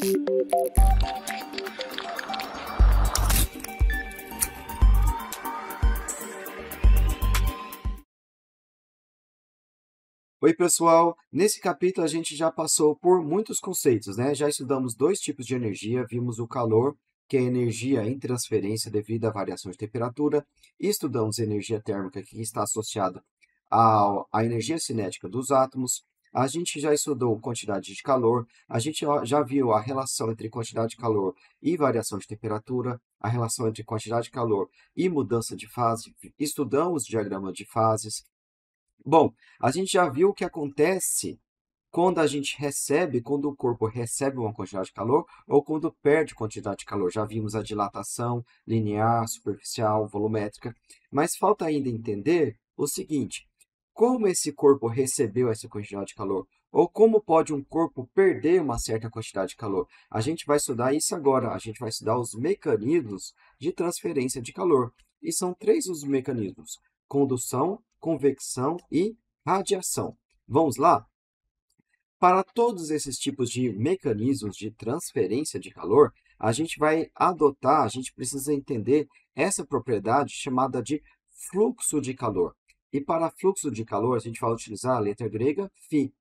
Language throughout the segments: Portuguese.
Oi, pessoal! Nesse capítulo, a gente já passou por muitos conceitos, né? Já estudamos dois tipos de energia, vimos o calor, que é energia em transferência devido à variação de temperatura, e estudamos energia térmica, que está associada à energia cinética dos átomos. A gente já estudou quantidade de calor, a gente já viu a relação entre quantidade de calor e variação de temperatura, a relação entre quantidade de calor e mudança de fase, estudamos diagrama de fases. Bom, a gente já viu o que acontece quando o corpo recebe uma quantidade de calor ou quando perde quantidade de calor. Já vimos a dilatação linear, superficial, volumétrica, mas falta ainda entender o seguinte: como esse corpo recebeu essa quantidade de calor? Ou como pode um corpo perder uma certa quantidade de calor? A gente vai estudar isso agora. A gente vai estudar os mecanismos de transferência de calor. E são três os mecanismos: condução, convecção e radiação. Vamos lá? Para todos esses tipos de mecanismos de transferência de calor, a gente precisa entender essa propriedade chamada de fluxo de calor. E para fluxo de calor, a gente vai utilizar a letra grega φ.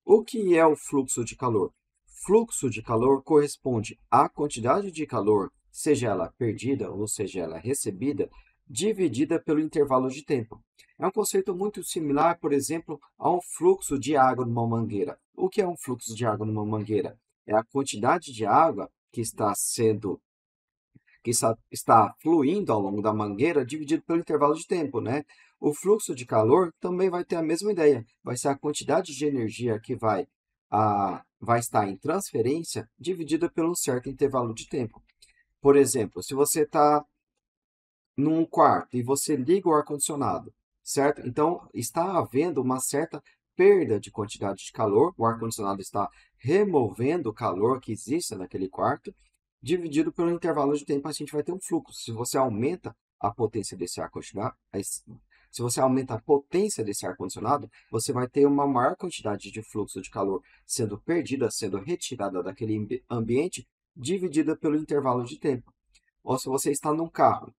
O que é o fluxo de calor? Fluxo de calor corresponde à quantidade de calor, seja ela perdida ou seja ela recebida, dividida pelo intervalo de tempo. É um conceito muito similar, por exemplo, a um fluxo de água numa mangueira. O que é um fluxo de água numa mangueira? É a quantidade de água que está fluindo ao longo da mangueira dividido pelo intervalo de tempo, né? O fluxo de calor também vai ter a mesma ideia. Vai ser a quantidade de energia que vai estar em transferência dividida por um certo intervalo de tempo. Por exemplo, se você está num quarto e você liga o ar-condicionado, certo? Então, está havendo uma certa perda de quantidade de calor, o ar-condicionado está removendo o calor que existe naquele quarto, dividido pelo intervalo de tempo, a gente vai ter um fluxo. Se você aumenta a potência desse ar-condicionado, se você aumenta a potência desse ar-condicionado, você vai ter uma maior quantidade de fluxo de calor sendo perdida, sendo retirada daquele ambiente, dividida pelo intervalo de tempo. Ou se você está num carro,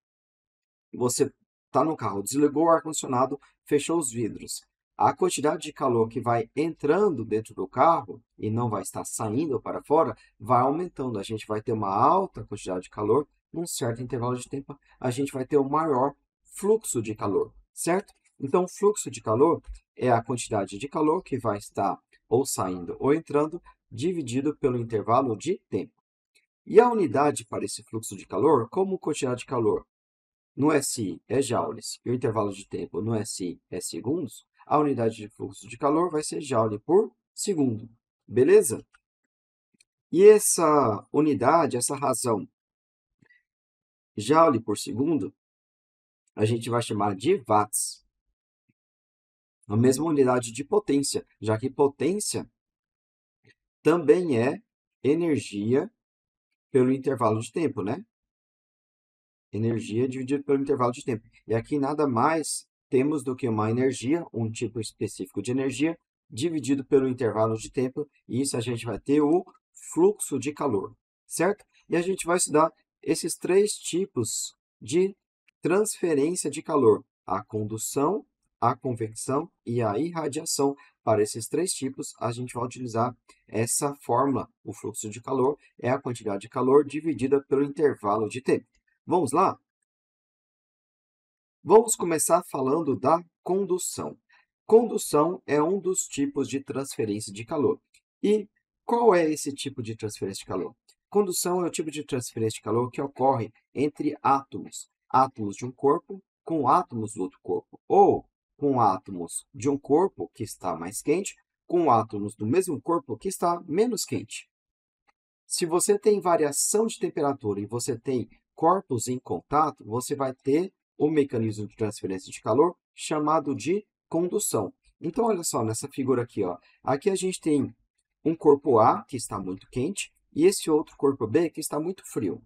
você está no carro, desligou o ar-condicionado, fechou os vidros. A quantidade de calor que vai entrando dentro do carro e não vai estar saindo para fora, vai aumentando. A gente vai ter uma alta quantidade de calor, num certo intervalo de tempo, a gente vai ter um maior fluxo de calor, certo? Então, o fluxo de calor é a quantidade de calor que vai estar ou saindo ou entrando, dividido pelo intervalo de tempo. E a unidade para esse fluxo de calor, como quantidade de calor? No SI é joules e o intervalo de tempo no SI é segundos, a unidade de fluxo de calor vai ser joule por segundo. Beleza? E essa unidade, essa razão, joule por segundo, a gente vai chamar de watts. A mesma unidade de potência, já que potência também é energia pelo intervalo de tempo, né? Energia dividido pelo intervalo de tempo. E aqui nada mais temos do que uma energia, um tipo específico de energia, dividido pelo intervalo de tempo, e isso a gente vai ter o fluxo de calor, certo? E a gente vai estudar esses três tipos de transferência de calor: a condução, a convecção e a irradiação. Para esses três tipos, a gente vai utilizar essa fórmula. O fluxo de calor é a quantidade de calor dividida pelo intervalo de tempo. Vamos lá? Vamos começar falando da condução. Condução é um dos tipos de transferência de calor. E qual é esse tipo de transferência de calor? Condução é o tipo de transferência de calor que ocorre entre átomos. Átomos de um corpo com átomos do outro corpo. Ou com átomos de um corpo que está mais quente com átomos do mesmo corpo que está menos quente. Se você tem variação de temperatura e você tem corpos em contato, você vai ter o mecanismo de transferência de calor chamado de condução. Então, olha só, nessa figura aqui, ó. Aqui a gente tem um corpo A, que está muito quente, e esse outro corpo B, que está muito frio.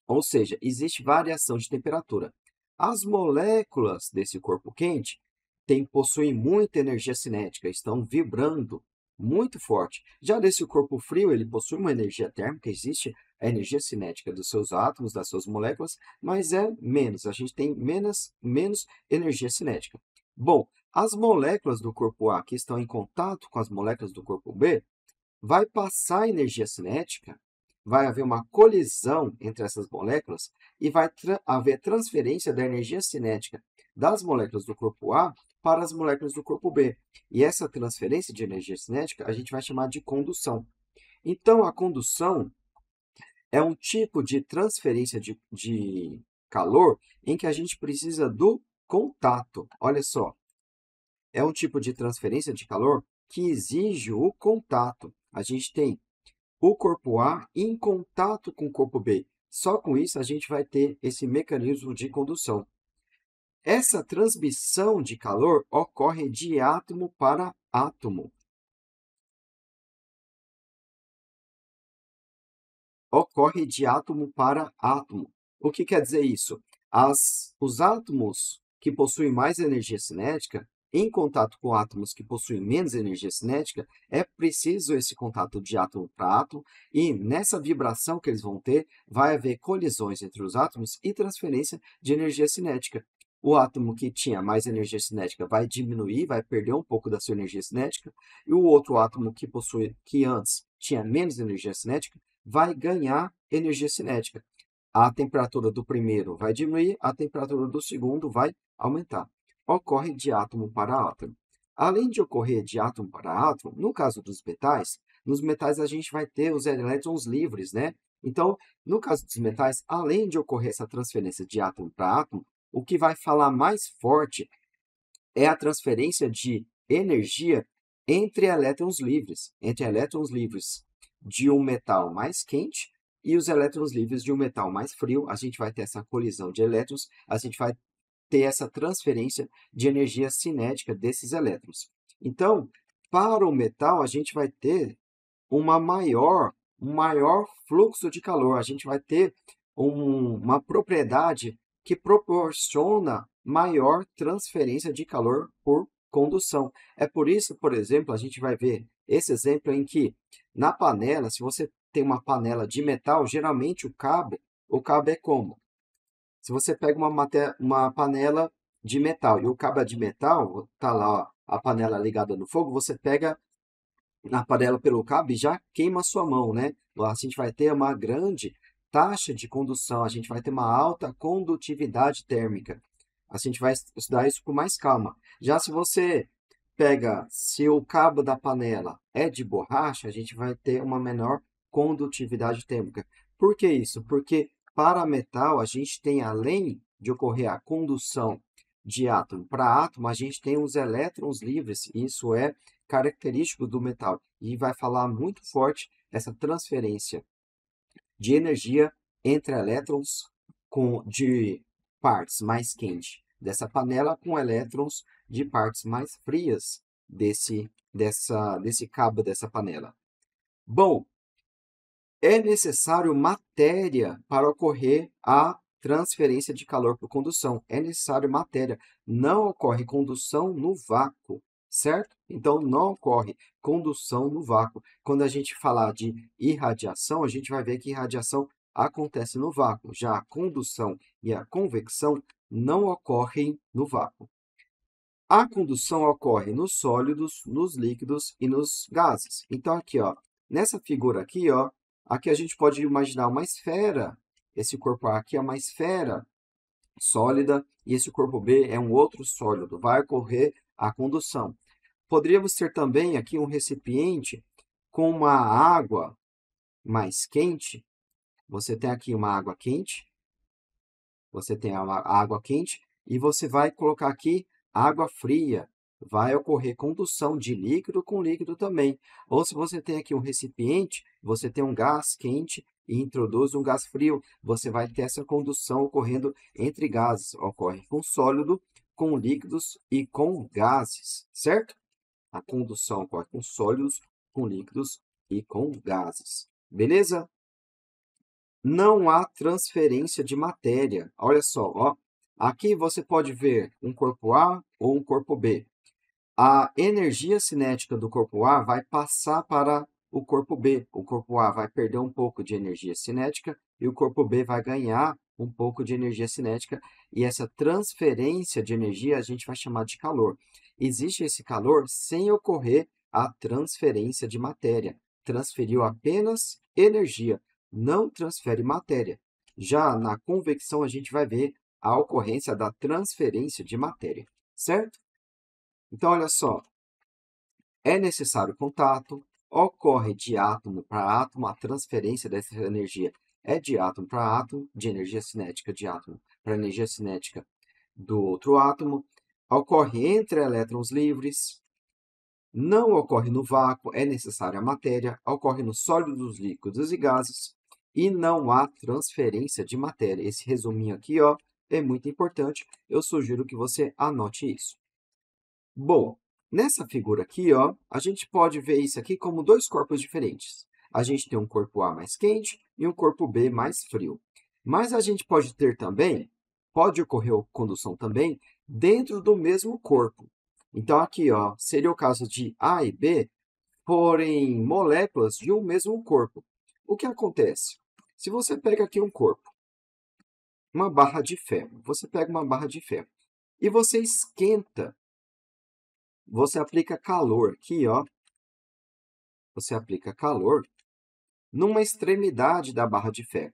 Ou seja, existe variação de temperatura. As moléculas desse corpo quente possuem muita energia cinética, estão vibrando muito forte. Já desse corpo frio, ele possui uma energia térmica, existe a energia cinética dos seus átomos, das suas moléculas, mas é menos, a gente tem menos energia cinética. Bom, as moléculas do corpo A que estão em contato com as moléculas do corpo B, vai passar energia cinética, vai haver uma colisão entre essas moléculas e vai haver transferência da energia cinética das moléculas do corpo A para as moléculas do corpo B. E essa transferência de energia cinética a gente vai chamar de condução. Então, a condução é um tipo de transferência de calor em que a gente precisa do contato. Olha só, é um tipo de transferência de calor que exige o contato. A gente tem o corpo A em contato com o corpo B. Só com isso a gente vai ter esse mecanismo de condução. Essa transmissão de calor ocorre de átomo para átomo. Ocorre de átomo para átomo. O que quer dizer isso? Os átomos que possuem mais energia cinética, em contato com átomos que possuem menos energia cinética, é preciso esse contato de átomo para átomo, e nessa vibração que eles vão ter, vai haver colisões entre os átomos e transferência de energia cinética. O átomo que tinha mais energia cinética vai diminuir, vai perder um pouco da sua energia cinética, e o outro átomo que antes tinha menos energia cinética vai ganhar energia cinética. A temperatura do primeiro vai diminuir, a temperatura do segundo vai aumentar. Ocorre de átomo para átomo. Além de ocorrer de átomo para átomo, no caso dos metais, nos metais a gente vai ter os elétrons livres, né? Então, no caso dos metais, além de ocorrer essa transferência de átomo para átomo, o que vai falar mais forte é a transferência de energia entre elétrons livres de um metal mais quente e os elétrons livres de um metal mais frio. A gente vai ter essa colisão de elétrons, a gente vai ter essa transferência de energia cinética desses elétrons. Então, para o metal, a gente vai ter um maior fluxo de calor, a gente vai ter uma propriedade que proporciona maior transferência de calor por condução. É por isso, por exemplo, a gente vai ver esse exemplo em que na panela, se você tem uma panela de metal, geralmente o cabo é como? Se você pega uma panela de metal e o cabo é de metal, está lá ó, a panela ligada no fogo, você pega na panela pelo cabo e já queima a sua mão, né? A gente vai ter uma grande taxa de condução, a gente vai ter uma alta condutividade térmica. A gente vai estudar isso com mais calma. Já se você se o cabo da panela é de borracha, a gente vai ter uma menor condutividade térmica. Por que isso? Porque para metal, a gente tem, além de ocorrer a condução de átomo para átomo, a gente tem os elétrons livres. Isso é característico do metal. E vai falar muito forte essa transferência de energia entre elétrons de partes mais quentes dessa panela com elétrons de partes mais frias desse cabo dessa panela. Bom, é necessário matéria para ocorrer a transferência de calor por condução. É necessário matéria. Não ocorre condução no vácuo, certo? Então, não ocorre condução no vácuo. Quando a gente falar de irradiação, a gente vai ver que irradiação acontece no vácuo. Já a condução e a convecção não ocorrem no vácuo. A condução ocorre nos sólidos, nos líquidos e nos gases. Então, aqui, ó, nessa figura aqui, ó, aqui a gente pode imaginar uma esfera. Esse corpo A aqui é uma esfera sólida e esse corpo B é um outro sólido. Vai ocorrer a condução. Poderíamos ter também aqui um recipiente com uma água mais quente. Você tem aqui uma água quente. Você tem a água quente e você vai colocar aqui água fria. Vai ocorrer condução de líquido com líquido também. Ou se você tem aqui um recipiente, você tem um gás quente e introduz um gás frio, você vai ter essa condução ocorrendo entre gases. Ocorre com sólido, com líquidos e com gases, certo? A condução ocorre com sólidos, com líquidos e com gases. Beleza? Não há transferência de matéria. Olha só, ó. Aqui você pode ver um corpo A ou um corpo B. a energia cinética do corpo A vai passar para o corpo B. O corpo A vai perder um pouco de energia cinética e o corpo B vai ganhar um pouco de energia cinética. E essa transferência de energia a gente vai chamar de calor. Existe esse calor sem ocorrer a transferência de matéria. Transferiu apenas energia, não transfere matéria. Já na convecção, a gente vai ver a ocorrência da transferência de matéria, certo? Então, olha só, é necessário contato, ocorre de átomo para átomo, a transferência dessa energia é de átomo para átomo, de energia cinética de átomo para energia cinética do outro átomo, ocorre entre elétrons livres, não ocorre no vácuo, é necessária a matéria, ocorre nos sólidos, líquidos e gases, e não há transferência de matéria. Esse resuminho aqui, ó, é muito importante, eu sugiro que você anote isso. Bom, nessa figura aqui, ó, a gente pode ver isso aqui como dois corpos diferentes. A gente tem um corpo A mais quente e um corpo B mais frio. Mas a gente pode ter também, pode ocorrer condução também, dentro do mesmo corpo. Então, aqui, ó, seria o caso de A e B forem moléculas de um mesmo corpo. O que acontece? Se você pega aqui um corpo, uma barra de ferro, você pega uma barra de ferro e você esquenta, você aplica calor aqui, ó. Você aplica calor numa extremidade da barra de ferro.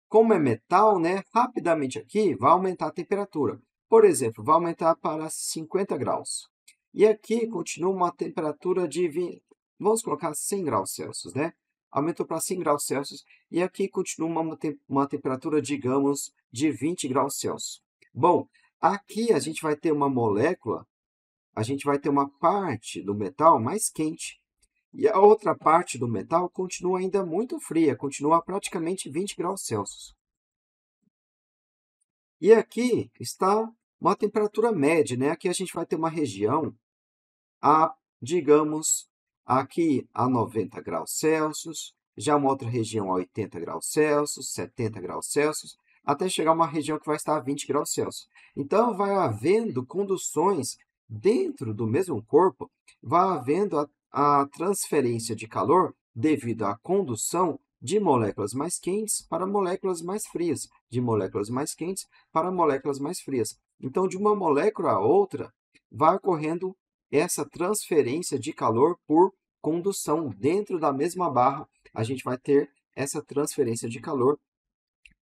Como é metal, né, rapidamente aqui vai aumentar a temperatura. Por exemplo, vai aumentar para 50 graus. E aqui continua uma temperatura de 20, vamos colocar 100 graus Celsius, né? Aumentou para 100 graus Celsius e aqui continua uma temperatura, digamos, de 20 graus Celsius. Bom, aqui a gente vai ter uma molécula, a gente vai ter uma parte do metal mais quente. E a outra parte do metal continua ainda muito fria, continua a praticamente 20 graus Celsius. E aqui está uma temperatura média, né? Aqui a gente vai ter uma região digamos, aqui a 90 graus Celsius, já uma outra região a 80 graus Celsius, 70 graus Celsius, até chegar a uma região que vai estar a 20 graus Celsius. Então, vai havendo conduções dentro do mesmo corpo, vai havendo a transferência de calor devido à condução de moléculas mais quentes para moléculas mais frias, de moléculas mais quentes para moléculas mais frias. Então, de uma molécula a outra, vai ocorrendo essa transferência de calor por condução dentro da mesma barra. A gente vai ter essa transferência de calor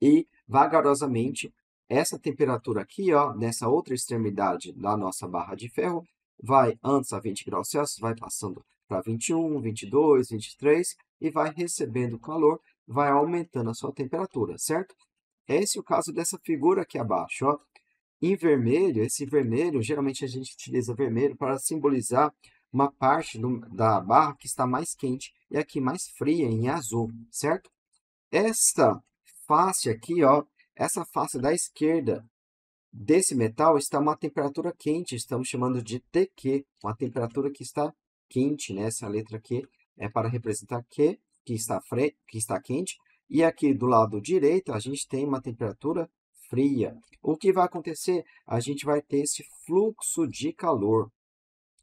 e, vagarosamente, essa temperatura aqui, ó, nessa outra extremidade da nossa barra de ferro, vai antes a 20 graus Celsius, vai passando para 21, 22, 23 e vai recebendo calor, vai aumentando a sua temperatura, certo? Esse é o caso dessa figura aqui abaixo, ó. Em vermelho, esse vermelho, geralmente a gente utiliza vermelho para simbolizar uma parte da barra que está mais quente e aqui mais fria, em azul, certo? Esta face aqui, ó, essa face da esquerda desse metal está a uma temperatura quente, estamos chamando de TQ, uma temperatura que está quente, né? Essa letra Q é para representar Q, que está quente, e aqui do lado direito a gente tem uma temperatura fria. O que vai acontecer? A gente vai ter esse fluxo de calor.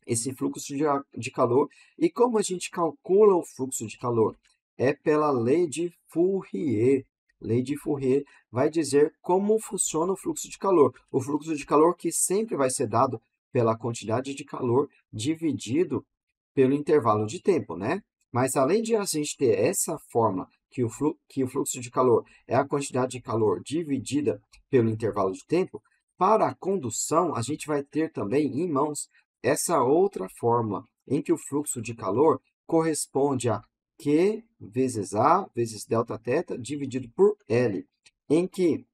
Esse fluxo de calor. E como a gente calcula o fluxo de calor? É pela lei de Fourier. Lei de Fourier vai dizer como funciona o fluxo de calor. O fluxo de calor que sempre vai ser dado pela quantidade de calor dividido pelo intervalo de tempo, né? Mas além de a gente ter essa forma que o fluxo de calor é a quantidade de calor dividida pelo intervalo de tempo, para a condução, a gente vai ter também em mãos essa outra fórmula, em que o fluxo de calor corresponde a Q vezes A vezes delta θ dividido por L, em que,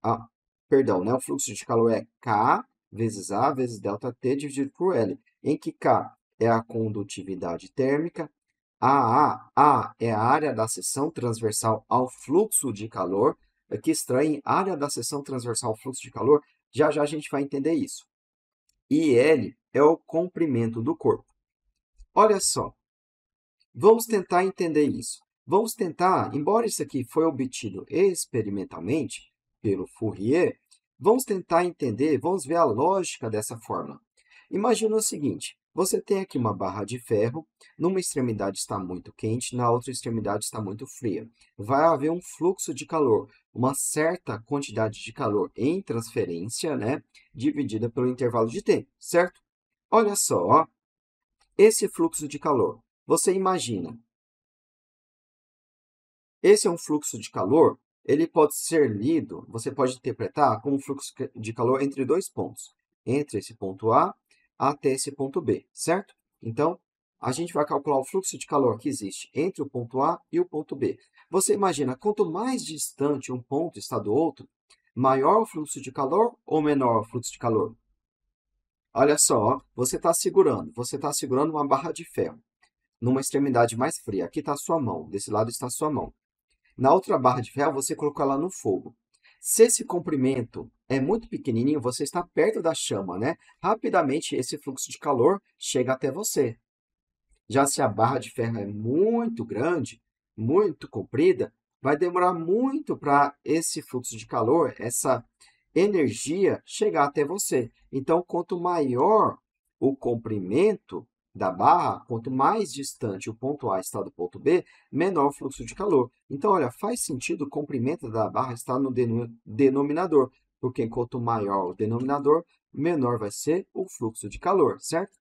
né, o fluxo de calor é K vezes A vezes delta T dividido por L, em que K é a condutividade térmica, A é a área da seção transversal ao fluxo de calor. Aqui estranho, área da seção transversal ao fluxo de calor, já já a gente vai entender isso. E L é o comprimento do corpo. Olha só, vamos tentar entender isso. Vamos tentar, embora isso aqui foi obtido experimentalmente pelo Fourier, vamos tentar entender, vamos ver a lógica dessa fórmula. Imagina o seguinte, você tem aqui uma barra de ferro, numa extremidade está muito quente, na outra extremidade está muito fria. Vai haver um fluxo de calor, uma certa quantidade de calor em transferência, né, dividida pelo intervalo de tempo, certo? Olha só, ó, esse fluxo de calor. Você imagina, esse é um fluxo de calor, ele pode ser lido, você pode interpretar como um fluxo de calor entre dois pontos, entre esse ponto A até esse ponto B, certo? Então, a gente vai calcular o fluxo de calor que existe entre o ponto A e o ponto B. Você imagina, quanto mais distante um ponto está do outro, maior o fluxo de calor ou menor o fluxo de calor? Olha só, você está segurando uma barra de ferro numa extremidade mais fria. Aqui está a sua mão, desse lado está a sua mão. Na outra barra de ferro, você colocou ela no fogo. Se esse comprimento é muito pequenininho, você está perto da chama, né? Rapidamente, esse fluxo de calor chega até você. Já se a barra de ferro é muito grande, muito comprida, vai demorar muito para esse fluxo de calor, essa energia, chegar até você. Então, quanto maior o comprimento da barra, quanto mais distante o ponto A está do ponto B, menor o fluxo de calor. Então, olha, faz sentido o comprimento da barra estar no denominador, porque quanto maior o denominador, menor vai ser o fluxo de calor, certo?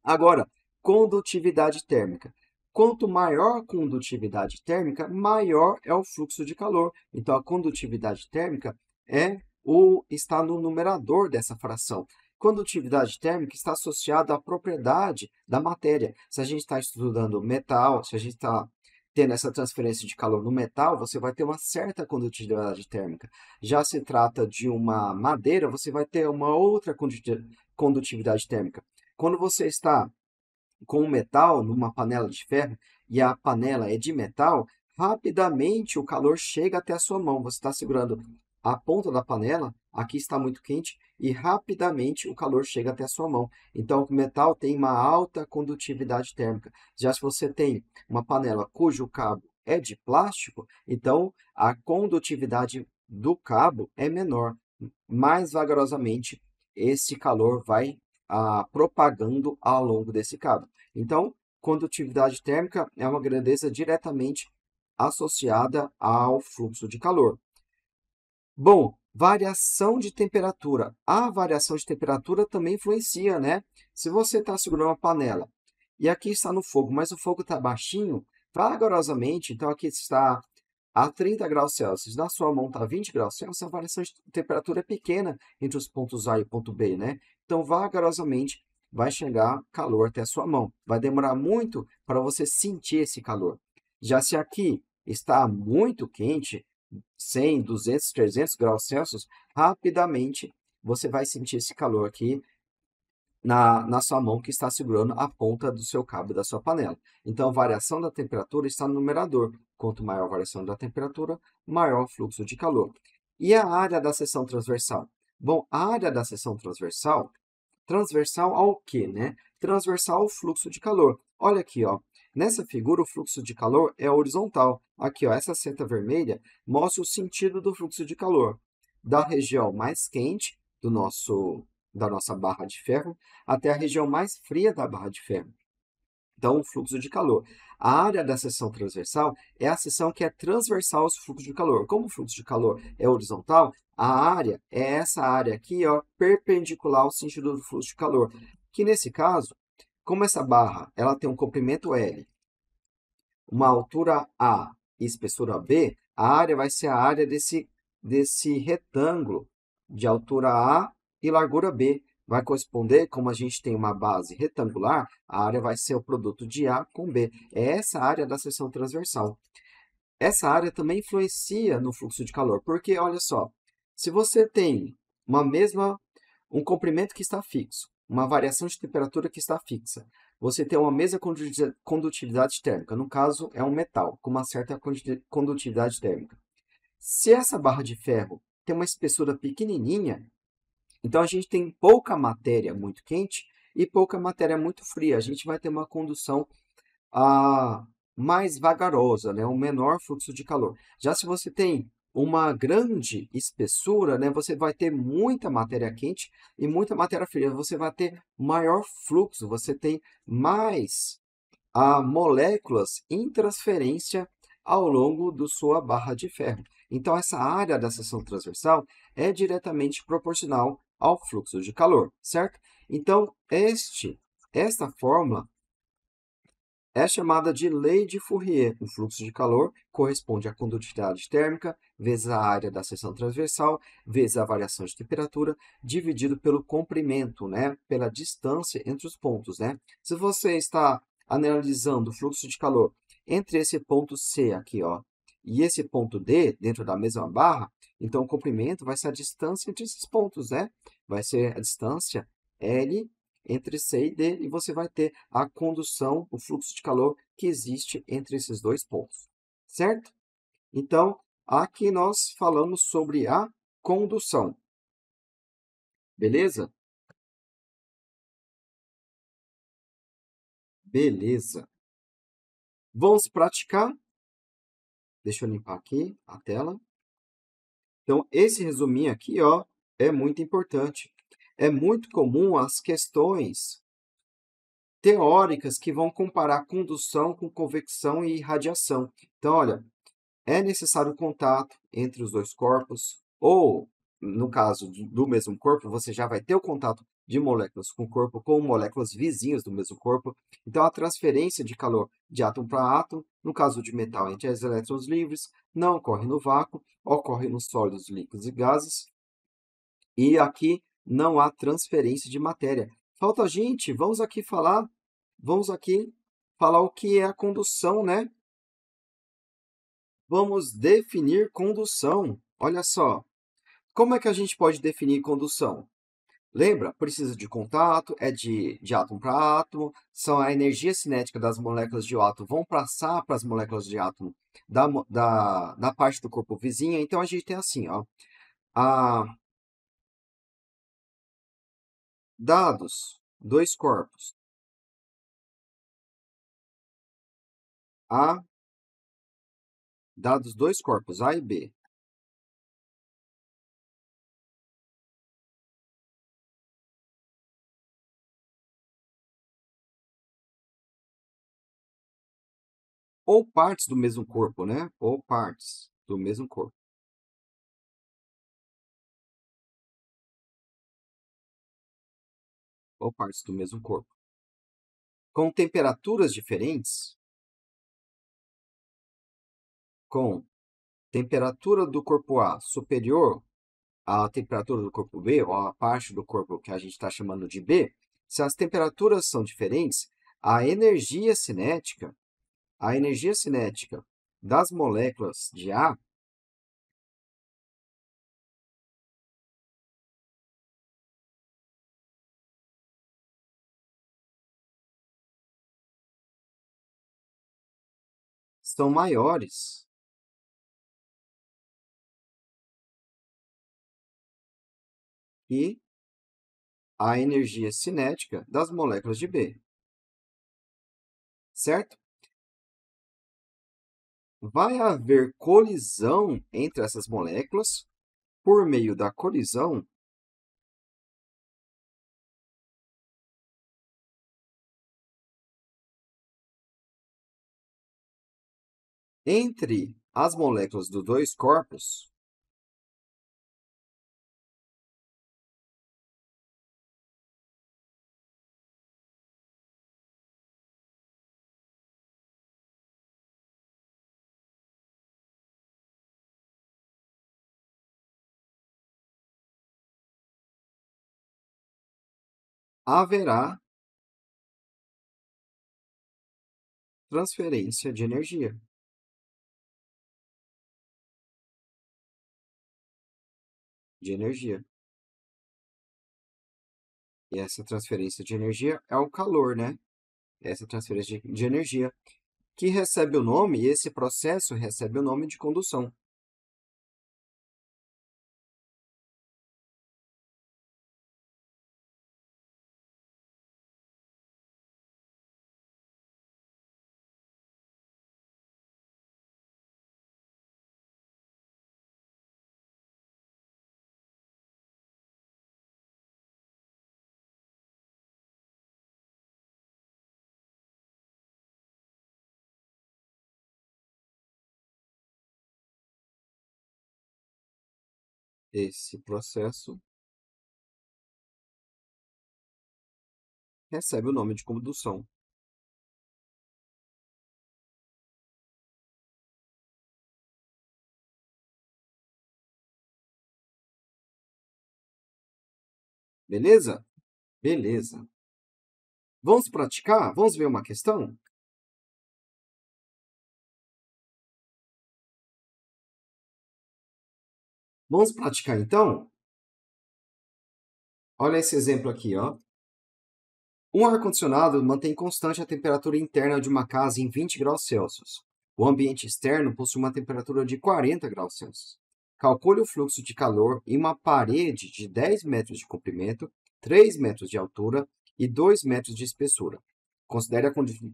Agora, condutividade térmica. Quanto maior a condutividade térmica, maior é o fluxo de calor. Então, a condutividade térmica está no numerador dessa fração. Condutividade térmica está associada à propriedade da matéria. Se a gente está estudando metal, se a gente está tendo essa transferência de calor no metal, você vai ter uma certa condutividade térmica. Já se trata de uma madeira, você vai ter uma outra condutividade térmica. Quando você está com o metal numa panela de ferro e a panela é de metal, rapidamente o calor chega até a sua mão. Você está segurando a ponta da panela, aqui está muito quente, e rapidamente o calor chega até a sua mão. Então, o metal tem uma alta condutividade térmica. Já se você tem uma panela cujo cabo é de plástico, então a condutividade do cabo é menor. Mais vagarosamente, esse calor vai propagando ao longo desse cabo. Então, condutividade térmica é uma grandeza diretamente associada ao fluxo de calor. Bom, variação de temperatura. A variação de temperatura também influencia, né? Se você está segurando uma panela e aqui está no fogo, mas o fogo está baixinho, vagarosamente, então aqui está a 30 graus Celsius, na sua mão está 20 graus Celsius, a variação de temperatura é pequena entre os pontos A e o ponto B, né? Então, vagarosamente, vai chegar calor até a sua mão. Vai demorar muito para você sentir esse calor. Já se aqui está muito quente, 100, 200, 300 graus Celsius, rapidamente você vai sentir esse calor aqui na sua mão que está segurando a ponta do seu cabo da sua panela. Então, a variação da temperatura está no numerador. Quanto maior a variação da temperatura, maior o fluxo de calor. E a área da seção transversal? Bom, a área da seção transversal, transversal ao quê, né? Transversal ao fluxo de calor. Olha aqui, ó. Nessa figura, o fluxo de calor é horizontal. Aqui, ó, essa seta vermelha mostra o sentido do fluxo de calor. Da região mais quente da nossa barra de ferro até a região mais fria da barra de ferro. Então, o fluxo de calor. A área da seção transversal é a seção que é transversal ao fluxo de calor. Como o fluxo de calor é horizontal, a área é essa área aqui, ó, perpendicular ao sentido do fluxo de calor. Que nesse caso, como essa barra ela tem um comprimento L, uma altura A e espessura B, a área vai ser a área desse retângulo de altura A e largura B. Vai corresponder, como a gente tem uma base retangular, a área vai ser o produto de A com B. É essa área da seção transversal. Essa área também influencia no fluxo de calor, porque, olha só, se você tem um comprimento que está fixo, uma variação de temperatura que está fixa, você tem uma mesma condutividade térmica, no caso é um metal, com uma certa condutividade térmica. Se essa barra de ferro tem uma espessura pequenininha, então a gente tem pouca matéria muito quente e pouca matéria muito fria. A gente vai ter uma condução mais vagarosa, né? Um menor fluxo de calor. Já se você tem uma grande espessura, né, você vai ter muita matéria quente e muita matéria fria. Você vai ter maior fluxo, você tem mais moléculas em transferência ao longo da sua barra de ferro. Então, essa área da seção transversal é diretamente proporcional ao fluxo de calor, certo? Então, esta fórmula é chamada de lei de Fourier. O fluxo de calor corresponde à condutividade térmica vezes a área da seção transversal vezes a variação de temperatura dividido pelo comprimento, né? Pela distância entre os pontos, né? Se você está analisando o fluxo de calor entre esse ponto C aqui, ó, e esse ponto D dentro da mesma barra, então o comprimento vai ser a distância entre esses pontos, né? Vai ser a distância L entre C e D, e você vai ter a condução, o fluxo de calor que existe entre esses dois pontos, certo? Então, aqui nós falamos sobre a condução, beleza? Beleza. Vamos praticar? Deixa eu limpar aqui a tela. Então, esse resuminho aqui, ó, é muito importante. É muito comum as questões teóricas que vão comparar condução com convecção e radiação. Então, olha, é necessário contato entre os dois corpos, ou, no caso do mesmo corpo, você já vai ter o contato de moléculas com o corpo com moléculas vizinhas do mesmo corpo. Então, a transferência de calor de átomo para átomo, no caso de metal entre os elétrons livres, não ocorre no vácuo, ocorre nos sólidos, líquidos e gases. E aqui não há transferência de matéria. Falta, gente, vamos aqui falar o que é a condução, né? Vamos definir condução. Olha só, como é que a gente pode definir condução? Lembra? Precisa de contato, é de átomo para átomo, são a energia cinética das moléculas de átomo vão passar para as moléculas de átomo da parte do corpo vizinha. Então, a gente tem assim, ó, a, dados dois corpos, A, dados dois corpos, A e B, ou partes do mesmo corpo, né? Ou partes do mesmo corpo, ou partes do mesmo corpo, com temperaturas diferentes, com temperatura do corpo A superior à temperatura do corpo B, ou a parte do corpo que a gente está chamando de B, se as temperaturas são diferentes, a energia cinética, a energia cinética das moléculas de A são maiores que a energia cinética das moléculas de B, certo? Vai haver colisão entre essas moléculas. Por meio da colisão, entre as moléculas dos dois corpos, haverá transferência de energia. De energia. E essa transferência de energia é o calor, né? Essa transferência de energia que recebe o nome, e esse processo recebe o nome de condução. esse processo recebe o nome de condução. Beleza? Beleza. Vamos praticar? Vamos ver uma questão? Vamos praticar então? Olha esse exemplo aqui, ó. Um ar-condicionado mantém constante a temperatura interna de uma casa em 20 graus Celsius. O ambiente externo possui uma temperatura de 40 graus Celsius. Calcule o fluxo de calor em uma parede de 10 metros de comprimento, 3 metros de altura e 2 metros de espessura. Considere a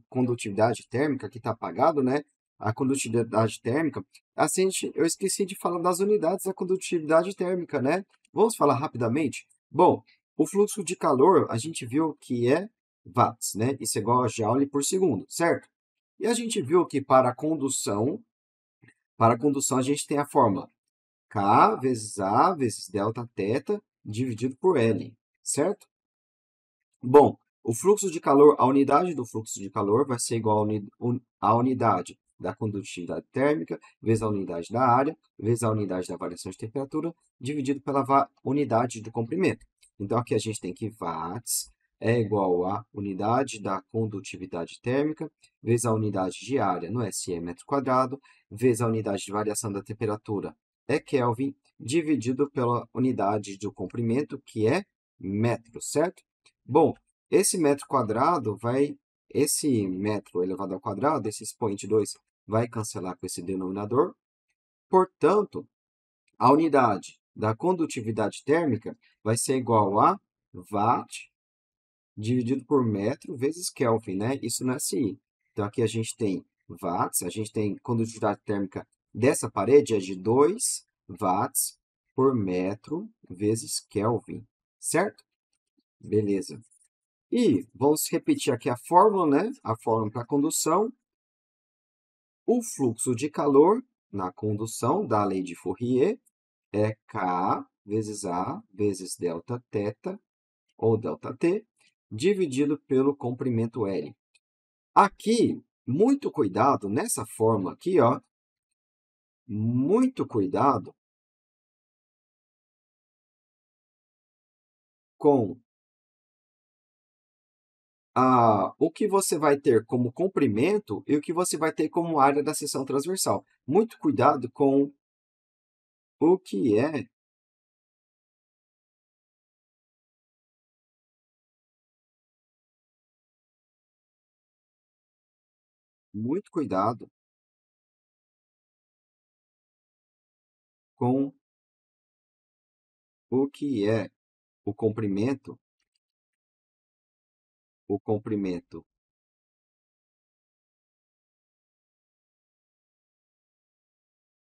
condutividade térmica, que está apagado, né? A condutividade térmica. Assim, eu esqueci de falar das unidades da condutividade térmica, né? Vamos falar rapidamente? Bom, o fluxo de calor, a gente viu que é watts, né? Isso é igual a joule por segundo, certo? E a gente viu que para a condução a gente tem a fórmula K vezes A vezes delta θ dividido por L, certo? Bom, o fluxo de calor, a unidade do fluxo de calor vai ser igual à unidade da condutividade térmica, vezes a unidade da área, vezes a unidade da variação de temperatura, dividido pela unidade do comprimento. Então, aqui a gente tem que watts é igual à unidade da condutividade térmica, vezes a unidade de área no SI metro quadrado, vezes a unidade de variação da temperatura é Kelvin, dividido pela unidade do comprimento, que é metro, certo? Bom, esse metro elevado ao quadrado, esse expoente 2, vai cancelar com esse denominador. Portanto, a unidade da condutividade térmica vai ser igual a watt dividido por metro vezes Kelvin, né? Isso no SI. Então, aqui a gente tem watts, a gente tem condutividade térmica dessa parede é de 2 watts por metro vezes Kelvin, certo? Beleza. E vamos repetir aqui a fórmula, né? A fórmula para a condução. O fluxo de calor na condução da lei de Fourier é K vezes A vezes delta θ, ou delta T, dividido pelo comprimento L. Aqui, muito cuidado nessa fórmula aqui, ó. Muito cuidado com o que você vai ter como comprimento e o que você vai ter como área da seção transversal. Muito cuidado com o que é. Muito cuidado com o que é o comprimento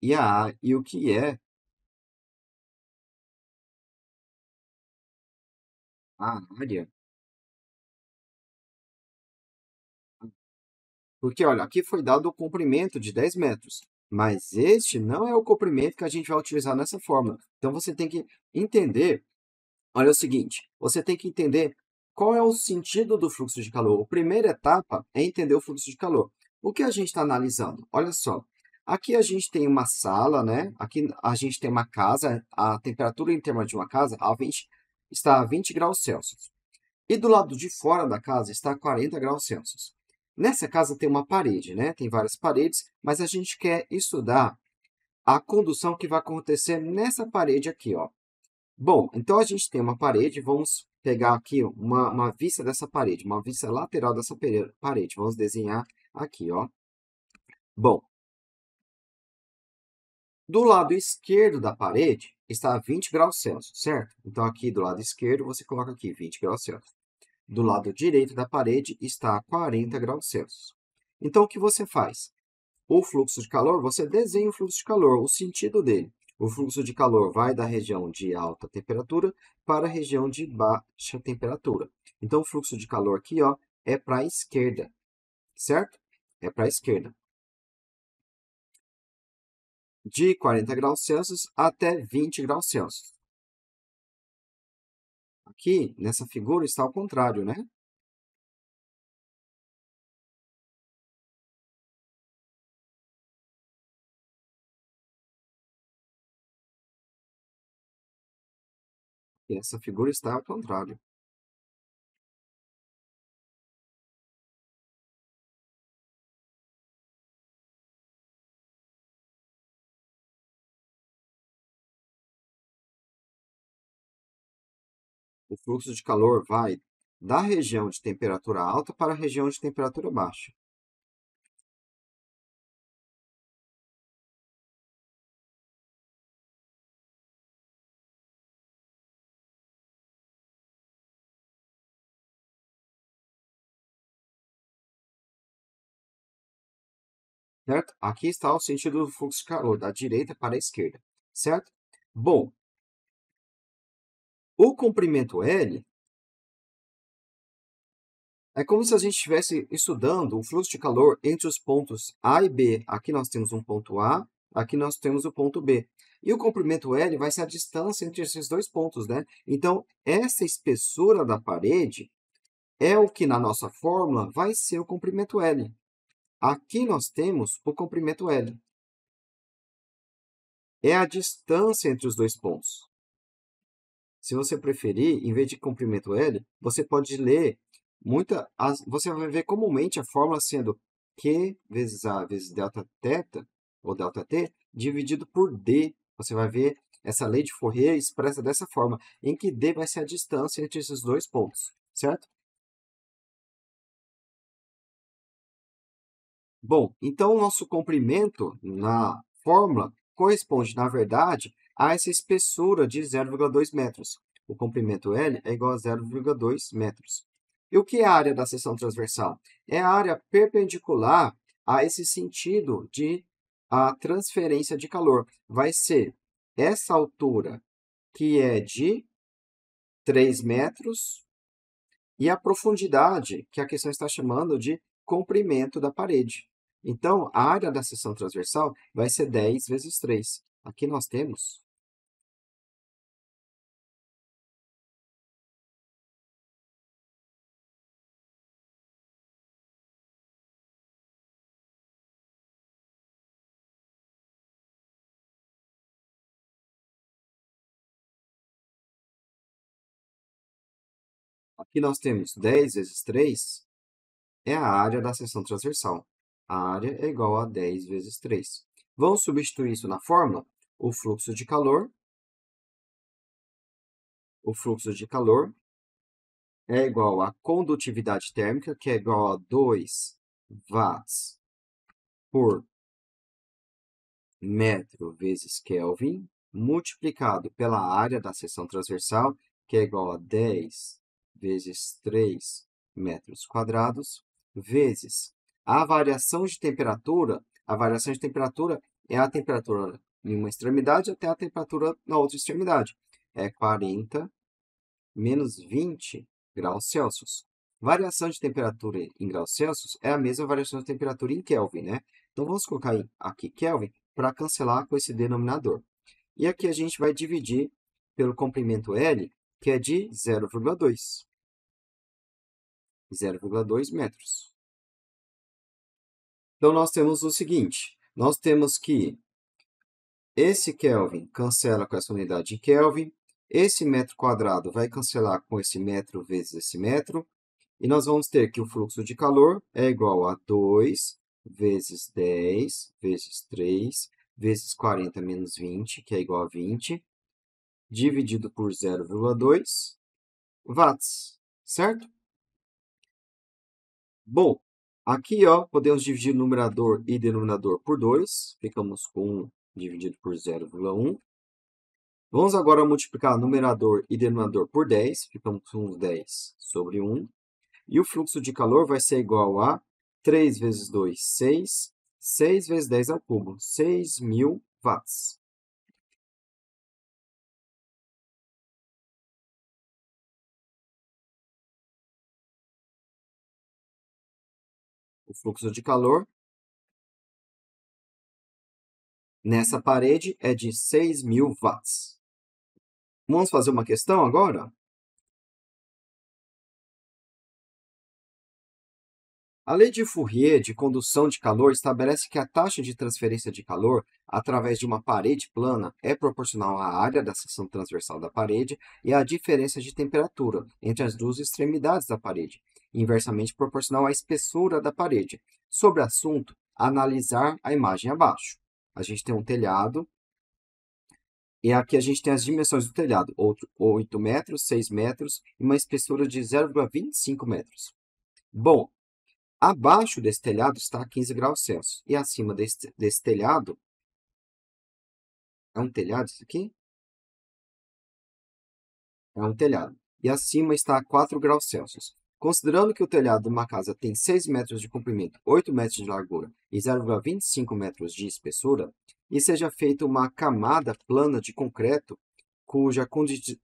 e o que é a área. Porque, olha, aqui foi dado o comprimento de 10 metros, mas este não é o comprimento que a gente vai utilizar nessa fórmula. Então, você tem que entender. Olha o seguinte, você tem que entender qual é o sentido do fluxo de calor. A primeira etapa é entender o fluxo de calor. O que a gente está analisando? Olha só, aqui a gente tem uma sala, né? Aqui a gente tem uma casa, a temperatura interna de uma casa está a 20 graus Celsius. E do lado de fora da casa está a 40 graus Celsius. Nessa casa tem uma parede, né? Tem várias paredes, mas a gente quer estudar a condução que vai acontecer nessa parede aqui, ó. Bom, então a gente tem uma parede, vamos pegar aqui uma vista dessa parede, uma vista lateral dessa parede. Vamos desenhar aqui, ó. Bom, do lado esquerdo da parede está 20 graus Celsius, certo? Então, aqui do lado esquerdo, você coloca aqui 20 graus Celsius. Do lado direito da parede está 40 graus Celsius. Então, o que você faz? O fluxo de calor, você desenha o fluxo de calor, o sentido dele. O fluxo de calor vai da região de alta temperatura para a região de baixa temperatura. Então, o fluxo de calor aqui, ó, é para a esquerda, certo? É para a esquerda. de 40 graus Celsius até 20 graus Celsius. Aqui, nessa figura, está ao contrário, né? E essa figura está ao contrário. O fluxo de calor vai da região de temperatura alta para a região de temperatura baixa. Certo? Aqui está o sentido do fluxo de calor, da direita para a esquerda, certo? Bom, o comprimento L é como se a gente estivesse estudando o fluxo de calor entre os pontos A e B. Aqui nós temos um ponto A, aqui nós temos o ponto B. E o comprimento L vai ser a distância entre esses dois pontos, né? Então, essa espessura da parede é o que, na nossa fórmula, vai ser o comprimento L. Aqui nós temos o comprimento L. É a distância entre os dois pontos. Se você preferir, em vez de comprimento L, você pode ler você vai ver comumente a fórmula sendo Q vezes A vezes delta θ, ou delta T, dividido por D. Você vai ver essa lei de Fourier expressa dessa forma, em que D vai ser a distância entre esses dois pontos, certo? Bom, então o nosso comprimento na fórmula corresponde, na verdade, a essa espessura de 0,2 metros. O comprimento L é igual a 0,2 metros. E o que é a área da seção transversal? É a área perpendicular a esse sentido de a transferência de calor. Vai ser essa altura, que é de 3 metros, e a profundidade, que a questão está chamando de comprimento da parede. Então, a área da seção transversal vai ser 10 vezes 3. Aqui nós temos aqui nós temos 10 vezes 3 é a área da seção transversal. A área é igual a 10 vezes 3. Vamos substituir isso na fórmula? O fluxo de calor é igual à condutividade térmica, que é igual a 2 watts por metro vezes Kelvin, multiplicado pela área da seção transversal, que é igual a 10 vezes 3 metros quadrados, vezes a variação de temperatura. A variação de temperatura é a temperatura em uma extremidade até a temperatura na outra extremidade. É 40 menos 20 graus Celsius. Variação de temperatura em graus Celsius é a mesma variação de temperatura em Kelvin, né? Então, vamos colocar aqui Kelvin para cancelar com esse denominador. E aqui a gente vai dividir pelo comprimento L, que é de 0,2. 0,2 metros. Então, nós temos o seguinte. Nós temos que esse Kelvin cancela com essa unidade em Kelvin. Esse metro quadrado vai cancelar com esse metro vezes esse metro. E nós vamos ter que o fluxo de calor é igual a 2 vezes 10 vezes 3 vezes 40 menos 20, que é igual a 20, dividido por 0,2 watts, certo? Bom, aqui ó, podemos dividir numerador e denominador por 2, ficamos com 1 dividido por 0,1. Vamos agora multiplicar numerador e denominador por 10, ficamos com 10 sobre 1. E o fluxo de calor vai ser igual a 3 vezes 2, 6. 6 vezes 10 ao cubo, 6.000 watts. O fluxo de calor nessa parede é de 6.000 watts. Vamos fazer uma questão agora? A lei de Fourier de condução de calor estabelece que a taxa de transferência de calor através de uma parede plana é proporcional à área da seção transversal da parede e à diferença de temperatura entre as duas extremidades da parede, inversamente proporcional à espessura da parede. Sobre o assunto, analisar a imagem abaixo. A gente tem um telhado e aqui a gente tem as dimensões do telhado, 8 metros, 6 metros e uma espessura de 0,25 metros. Bom, abaixo desse telhado está 15 graus Celsius. E acima desse telhado, é um telhado isso aqui? É um telhado. E acima está 4 graus Celsius. Considerando que o telhado de uma casa tem 6 metros de comprimento, 8 metros de largura e 0,25 metros de espessura, e seja feita uma camada plana de concreto cuja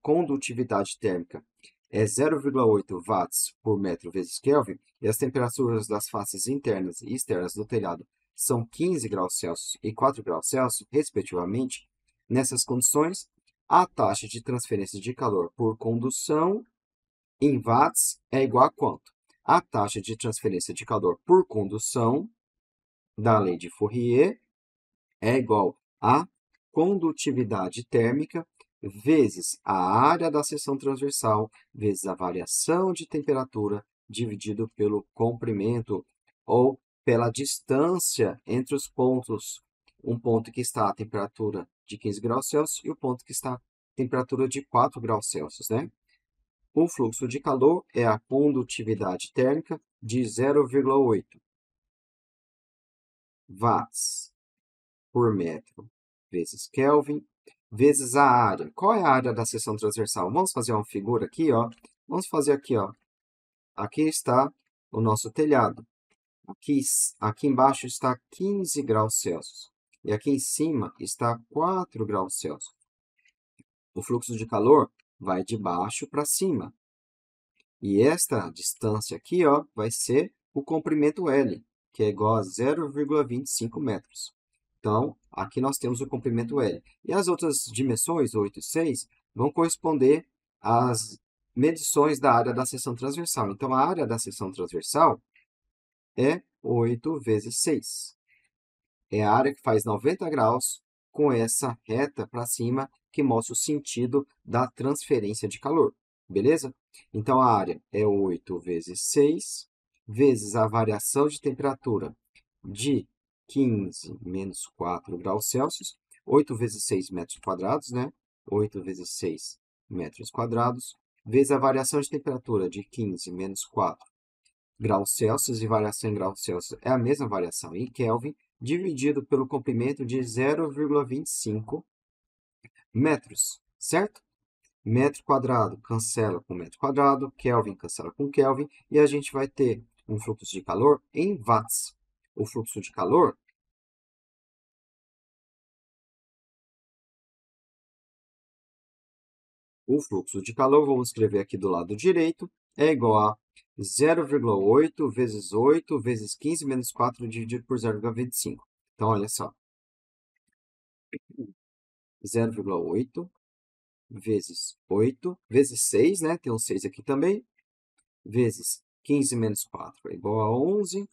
condutividade térmica é 0,8 watts por metro vezes Kelvin, e as temperaturas das faces internas e externas do telhado são 15 graus Celsius e 4 graus Celsius, respectivamente, nessas condições, a taxa de transferência de calor por condução em watts é igual a quanto? A taxa de transferência de calor por condução da lei de Fourier é igual a condutividade térmica vezes a área da seção transversal vezes a variação de temperatura dividido pelo comprimento ou pela distância entre os pontos. Um ponto que está a temperatura de 15 graus Celsius e o ponto que está a temperatura de 4 graus Celsius, né? O fluxo de calor é a condutividade térmica de 0,8 watts por metro vezes Kelvin, vezes a área. Qual é a área da seção transversal? Vamos fazer uma figura aqui, ó. Vamos fazer aqui, ó. Aqui está o nosso telhado. Aqui embaixo está 15 graus Celsius. E aqui em cima está 4 graus Celsius. O fluxo de calor vai de baixo para cima. E esta distância aqui, ó, vai ser o comprimento L, que é igual a 0,25 metros. Então, aqui nós temos o comprimento L. E as outras dimensões, 8 e 6, vão corresponder às medições da área da seção transversal. Então, a área da seção transversal é 8 vezes 6. É a área que faz 90 graus com essa reta para cima que mostra o sentido da transferência de calor. Beleza? Então, a área é 8 vezes 6, vezes a variação de temperatura de 15 menos 4 graus Celsius. 8 vezes 6 metros quadrados, né? 8 vezes 6 metros quadrados, vezes a variação de temperatura de 15 menos 4 graus Celsius, e variação em graus Celsius é a mesma variação em Kelvin, dividido pelo comprimento de 0,25 metros, certo? Metro quadrado cancela com metro quadrado, Kelvin cancela com Kelvin, e a gente vai ter um fluxo de calor em watts. O fluxo de calor vamos escrever aqui do lado direito, é igual a 0,8 vezes 8 vezes 15 menos 4 dividido por 0,25. Então, olha só. 0,8 vezes 8 vezes 6, né? Tem um 6 aqui também, vezes 15 menos 4 é igual a 11,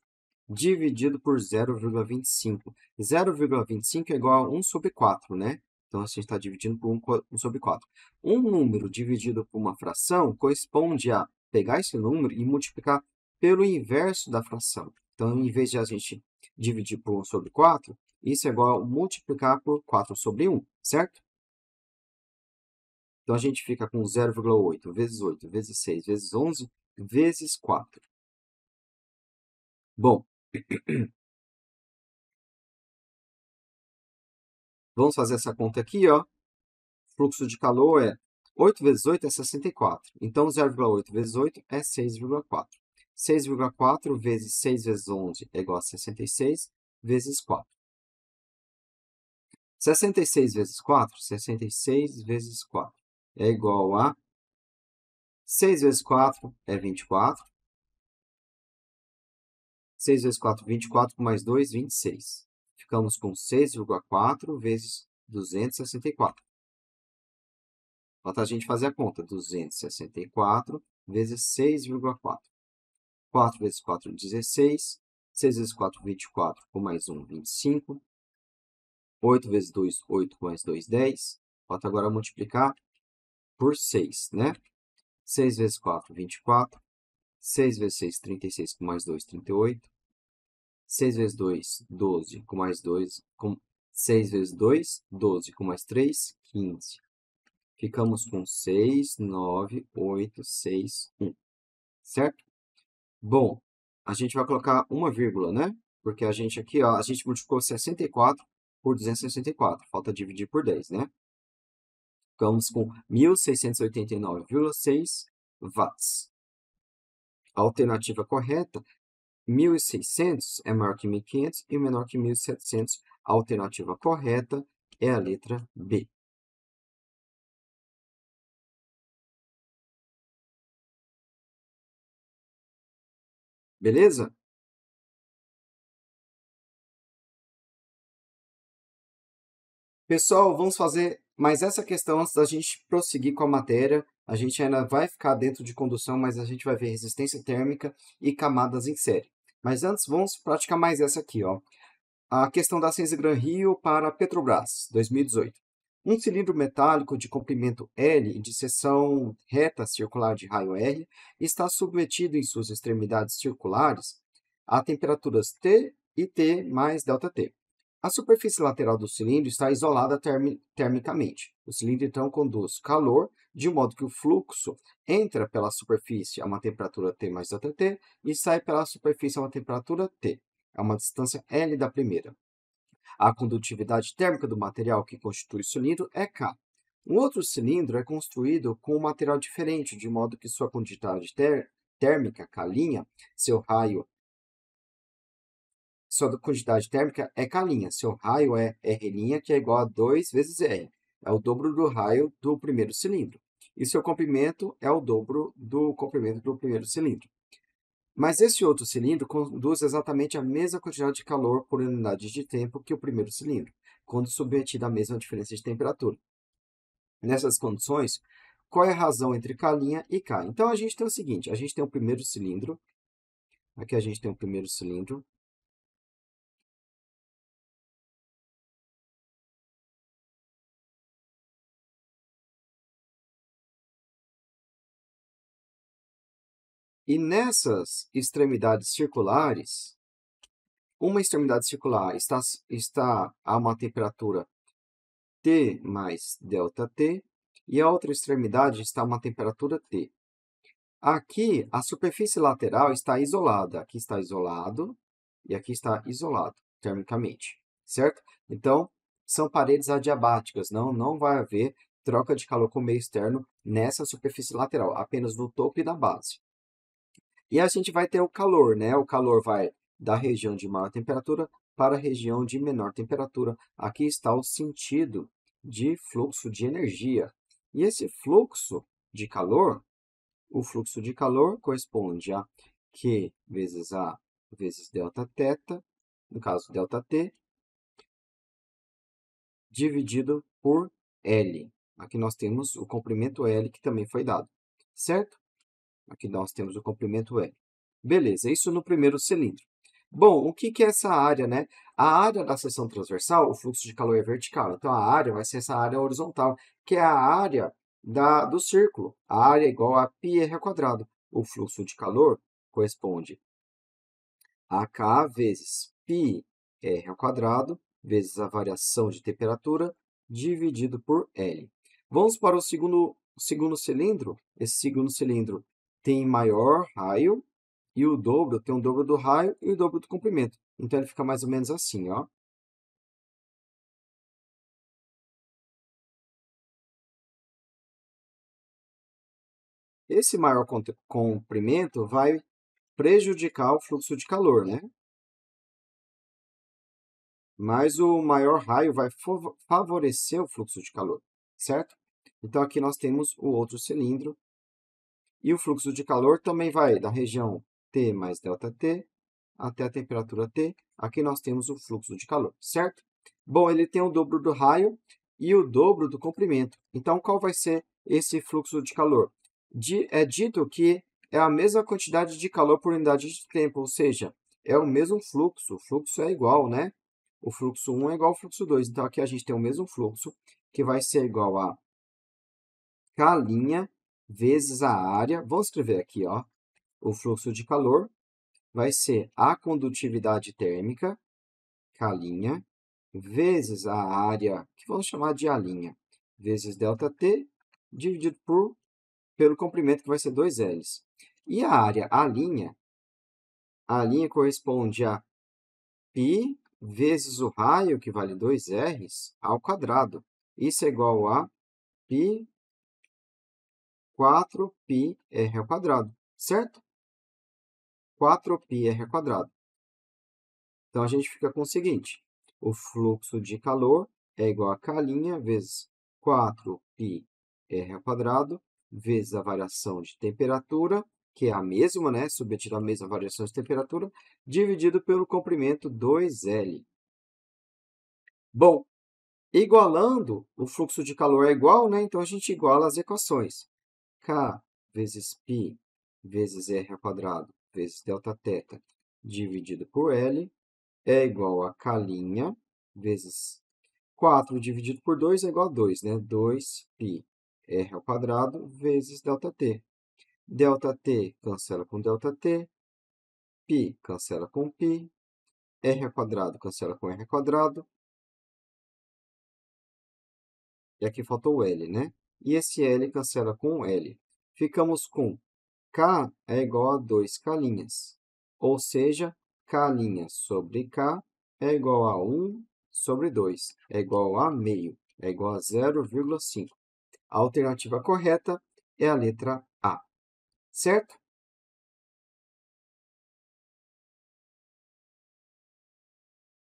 dividido por 0,25. 0,25 é igual a 1 sobre 4, né? Então, a gente está dividindo por 1 sobre 4. Um número dividido por uma fração corresponde a pegar esse número e multiplicar pelo inverso da fração. Então, em vez de a gente dividir por 1 sobre 4, isso é igual a multiplicar por 4 sobre 1, certo? Então, a gente fica com 0,8 vezes 8 vezes 6 vezes 11 vezes 4. Bom, vamos fazer essa conta aqui, ó. Fluxo de calor é 8 vezes 8 é 64. Então, 0,8 vezes 8 é 6,4. 6,4 vezes 6 vezes 11 é igual a 66 vezes 4. 66 vezes 4, 66 vezes 4 é igual a 6 vezes 4 é 24. 6 vezes 4, 24, com mais 2, 26. ficamos com 6,4 vezes 264. Falta a gente fazer a conta. 264 vezes 6,4. 4 vezes 4, 16. 6 vezes 4, 24. Com mais 1, 25. 8 vezes 2, 8. Com mais 2, 10. Falta agora multiplicar por 6, né? 6 vezes 4, 24. 6 vezes 6, 36. Com mais 2, 38. 6 vezes 2, 12. Com mais 2, 6 vezes 2, 12. Com mais 3, 15. Ficamos com 6, 9, 8, 6, 1. Certo? Bom, a gente vai colocar uma vírgula, né? Porque a gente aqui, ó, a gente multiplicou 64 por 264. Falta dividir por 10, né? Ficamos com 1.689,6 watts. A alternativa correta, 1.600 é maior que 1.500 e menor que 1.700. A alternativa correta é a letra B. Beleza? Pessoal, vamos fazer mais essa questão antes da gente prosseguir com a matéria. A gente ainda vai ficar dentro de condução, mas a gente vai ver resistência térmica e camadas em série. Mas antes, vamos praticar mais essa aqui, ó. A questão da Ciência Gran Rio para Petrobras, 2018. Um cilindro metálico de comprimento L e de seção reta circular de raio R está submetido em suas extremidades circulares a temperaturas T e T mais ΔT. A superfície lateral do cilindro está isolada termicamente. O cilindro, então, conduz calor, de modo que o fluxo entra pela superfície a uma temperatura T mais ΔT e sai pela superfície a uma temperatura T, a uma distância L da primeira. A condutividade térmica do material que constitui o cilindro é K. Um outro cilindro é construído com um material diferente, de modo que sua condutividade térmica, K', seu raio sua quantidade térmica é K', seu raio é R', que é igual a 2 vezes R. É o dobro do raio do primeiro cilindro. E seu comprimento é o dobro do comprimento do primeiro cilindro. Mas esse outro cilindro conduz exatamente a mesma quantidade de calor por unidade de tempo que o primeiro cilindro, quando submetido à mesma diferença de temperatura. Nessas condições, qual é a razão entre K' e K? Então, a gente tem o seguinte, a gente tem o primeiro cilindro, aqui a gente tem o primeiro cilindro, e nessas extremidades circulares, uma extremidade circular está a uma temperatura T mais ΔT, e a outra extremidade está a uma temperatura T. Aqui, a superfície lateral está isolada. Aqui está isolado e aqui está isolado termicamente, certo? Então, são paredes adiabáticas, não vai haver troca de calor com o meio externo nessa superfície lateral, apenas no topo e na base. E a gente vai ter o calor, né? O calor vai da região de maior temperatura para a região de menor temperatura. Aqui está o sentido de fluxo de energia. E esse fluxo de calor, o fluxo de calor corresponde a Q vezes A vezes Δθ, no caso ΔT, dividido por L. Aqui nós temos o comprimento L, que também foi dado, certo? Aqui nós temos o comprimento L. Beleza, isso no primeiro cilindro. Bom, o que é essa área, né? A área da seção transversal, o fluxo de calor é vertical. Então, a área vai ser essa área horizontal, que é a área do círculo. A área é igual a πr². O fluxo de calor corresponde a K vezes πr² vezes a variação de temperatura dividido por L. Vamos para o segundo cilindro. Esse segundo cilindro tem maior raio e o dobro tem o dobro do raio e o dobro do comprimento. Então, ele fica mais ou menos assim, ó. Esse maior comprimento vai prejudicar o fluxo de calor, né? Mas o maior raio vai favorecer o fluxo de calor, certo? Então, aqui nós temos o outro cilindro. E o fluxo de calor também vai da região T mais ΔT até a temperatura T. Aqui nós temos o fluxo de calor, certo? Bom, ele tem o dobro do raio e o dobro do comprimento. Então, qual vai ser esse fluxo de calor? É dito que é a mesma quantidade de calor por unidade de tempo, ou seja, é o mesmo fluxo. O fluxo é igual, né? O fluxo 1 é igual ao fluxo 2. Então, aqui a gente tem o mesmo fluxo, que vai ser igual a K' vezes a área. Vamos escrever aqui, ó. O fluxo de calor vai ser a condutividade térmica, K', vezes a área, que vamos chamar de A', vezes ΔT, dividido pelo comprimento, que vai ser 2Ls. E a área A' corresponde a π vezes o raio, que vale 2Rs, ao quadrado. Isso é igual a π 4πr ao quadrado, certo? 4πr ao quadrado. Então, a gente fica com o seguinte, o fluxo de calor é igual a K' vezes 4πr ao quadrado, vezes a variação de temperatura, que é a mesma, né? Submetida à mesma variação de temperatura, dividido pelo comprimento 2L. Bom, igualando, o fluxo de calor é igual, né? Então, a gente iguala as equações. K vezes π vezes r ao quadrado vezes Δθ dividido por L é igual a K' vezes 4 dividido por 2 é igual a 2, né? 2π r ao quadrado vezes ΔT. ΔT cancela com ΔT, π cancela com π, r ao quadrado cancela com r ao quadrado, e aqui faltou o L, né? E esse L cancela com o L. Ficamos com K é igual a 2K', ou seja, K' sobre K é igual a 1 sobre 2, é igual a meio, é igual a 0,5. A alternativa correta é a letra A, certo?